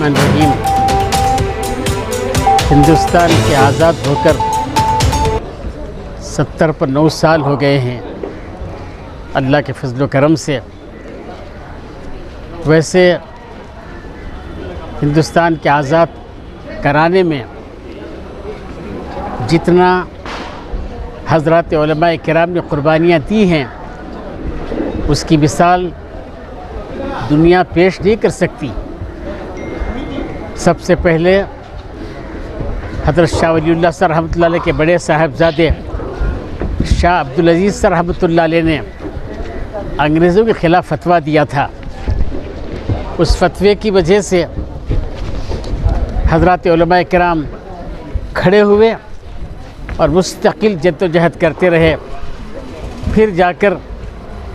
الرحمن الرحیم۔ ہندوستان کے آزاد ہو کر 70 پر 9 سال ہو گئے ہیں اللہ کے فضل و کرم سے۔ ویسے ہندوستان کے آزاد کرانے میں جتنا حضرات علماء کرام نے قربانیاں دی ہیں اس کی مثال دنیا پیش نہیں کر سکتی۔ سب سے پہلے حضرت شاہ ولی اللہ صاحب رحمۃ اللہ علیہ کے بڑے صاحبزادے شاہ عبدالعزیز صاحب رحمۃ اللہ علیہ نے انگریزوں کے خلاف فتویٰ دیا تھا۔ اس فتوے کی وجہ سے حضرات علماء کرام کھڑے ہوئے اور مستقل جد و جہد کرتے رہے۔ پھر جا کر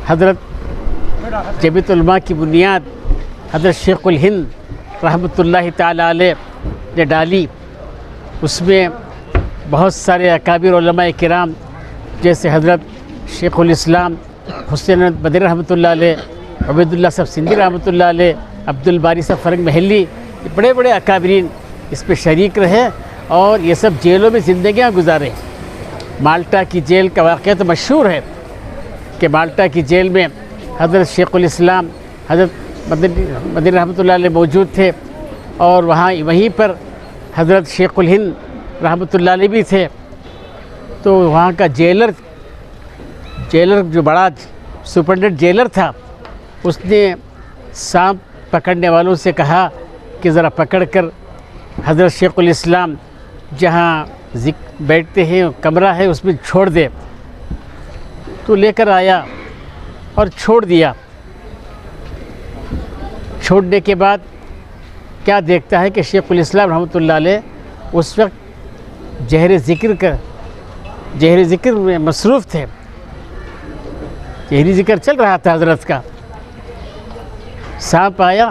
حضرت جمعیت علماء کی بنیاد حضرت شیخ الہند رحمۃ اللہ تعالیٰ علیہ نے ڈالی۔ اس میں بہت سارے اکابر علماء کرام جیسے حضرت شیخ الاسلام حسین بدری رحمۃ اللہ علیہ، عبید اللہ صاحب سندھی رحمۃ اللہ علیہ، عبد الباری صاحب فرنگ محلی، یہ بڑے بڑے اکابرین اس پہ شریک رہے اور یہ سب جیلوں میں زندگیاں گزارے۔ مالٹا کی جیل کا واقعہ تو مشہور ہے کہ مالٹا کی جیل میں حضرت شیخ الاسلام حضرت مدنی رحمۃ اللہ علیہ موجود تھے اور وہیں پر حضرت شیخ الہند رحمۃ اللہ علیہ بھی تھے۔ تو وہاں کا جیلر جو بڑا سپرنٹینڈنٹ جیلر تھا اس نے سانپ پکڑنے والوں سے کہا کہ ذرا پکڑ کر حضرت شیخ الاسلام جہاں بیٹھتے ہیں کمرہ ہے اس میں چھوڑ دے۔ تو لے کر آیا اور چھوڑ دیا۔ چھوڑنے کے بعد کیا دیکھتا ہے کہ شیخ الاسلام رحمۃ اللہ علیہ اس وقت جہر ذکر میں مصروف تھے۔ جہری ذکر چل رہا تھا حضرت کا۔ سانپ آیا،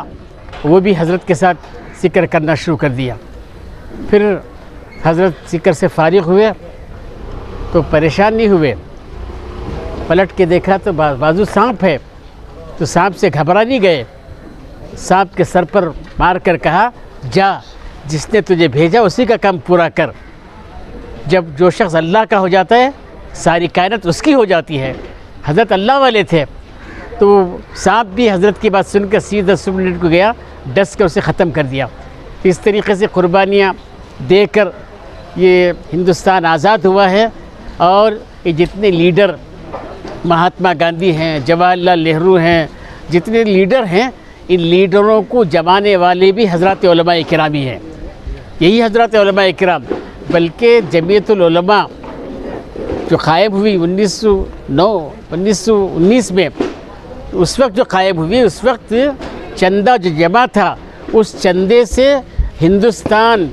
وہ بھی حضرت کے ساتھ ذکر کرنا شروع کر دیا۔ پھر حضرت ذکر سے فارغ ہوئے تو پریشان نہیں ہوئے، پلٹ کے دیکھا تو بازو سانپ ہے، تو سانپ سے گھبرا نہیں گئے۔ سانپ کے سر پر مار کر کہا جا، جس نے تجھے بھیجا اسی کا کام پورا کر۔ جب جو شخص اللہ کا ہو جاتا ہے ساری کائنات اس کی ہو جاتی ہے۔ حضرت اللہ والے تھے تو سانپ بھی حضرت کی بات سن کر سیدھا سپرنٹینڈنٹ کو گیا، ڈس کر اسے ختم کر دیا۔ اس طریقے سے قربانیاں دے کر یہ ہندوستان آزاد ہوا ہے۔ اور یہ جتنے لیڈر مہاتما گاندھی ہیں، جواہر لال نہرو ہیں، جتنے لیڈر ہیں ان لیڈروں کو جمانے والے بھی حضرات علماء کرام ہی ہیں۔ یہی حضرات علماء کرام، بلکہ جمعیت العلماء جو قائم ہوئی 1919 میں، اس وقت جو قائم ہوئی اس وقت چندہ جو جمع تھا اس چندے سے ہندوستان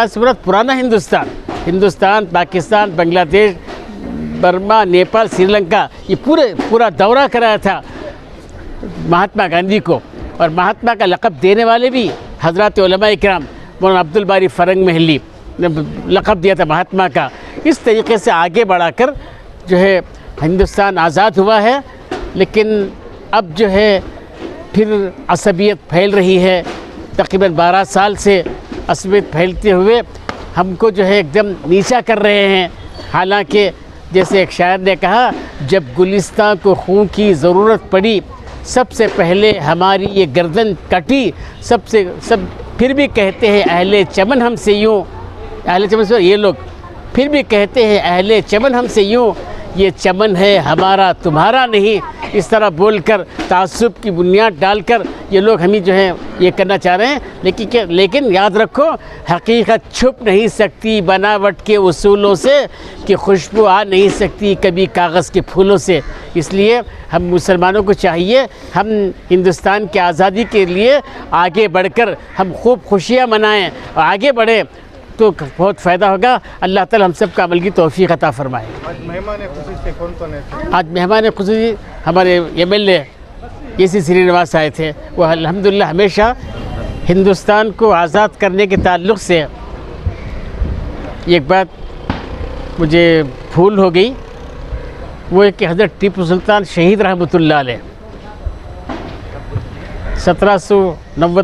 سے مراد پرانا ہندوستان، پاکستان، بنگلہ دیش، برما، نیپال، سری لنکا، یہ پورا دورہ کرایا تھا مہاتما گاندھی کو۔ اور مہاتما کا لقب دینے والے بھی حضرات علماء کرام، مولانا عبد الباری فرنگ محلی نے لقب دیا تھا مہاتما کا۔ اس طریقے سے آگے بڑھا کر جو ہے ہندوستان آزاد ہوا ہے، لیکن اب جو ہے پھر عصبیت پھیل رہی ہے۔ تقریباً 12 سال سے عصبیت پھیلتے ہوئے ہم کو جو ہے ایک دم نیچا کر رہے ہیں۔ حالانکہ جیسے ایک شاعر نے کہا، جب گلستان کو خون کی ضرورت پڑی سب سے پہلے ہماری یہ گردن کٹی، سب پھر بھی کہتے ہیں اہل چمن ہم سے یوں، اہل چمن سے یہ لوگ پھر بھی کہتے ہیں اہل چمن ہم سے یوں، یہ چمن ہے ہمارا تمہارا نہیں۔ اس طرح بول کر تعصب کی بنیاد ڈال کر یہ لوگ ہمیں جو ہے یہ کرنا چاہ رہے ہیں۔ لیکن یاد رکھو، حقیقت چھپ نہیں سکتی بناوٹ کے اصولوں سے، کہ خوشبو آ نہیں سکتی کبھی کاغذ کے پھولوں سے۔ اس لیے ہم مسلمانوں کو چاہیے ہم ہندوستان کی آزادی کے لیے آگے بڑھ کر ہم خوب خوشیاں منائیں اور آگے بڑھیں تو بہت فائدہ ہوگا۔ اللہ تعالی ہم سب کا عمل کی توفیق عطا فرمائے۔ آج مہمان خصوصی کون ہے؟ آج مہمان خصوصی ہمارے MLA AC سرینواس آئے تھے۔ وہ الحمدللہ ہمیشہ ہندوستان کو آزاد کرنے کے تعلق سے ایک بات مجھے بھول ہو گئی، وہ ہے کہ حضرت ٹیپو سلطان شہید رحمۃ اللہ علیہ 1790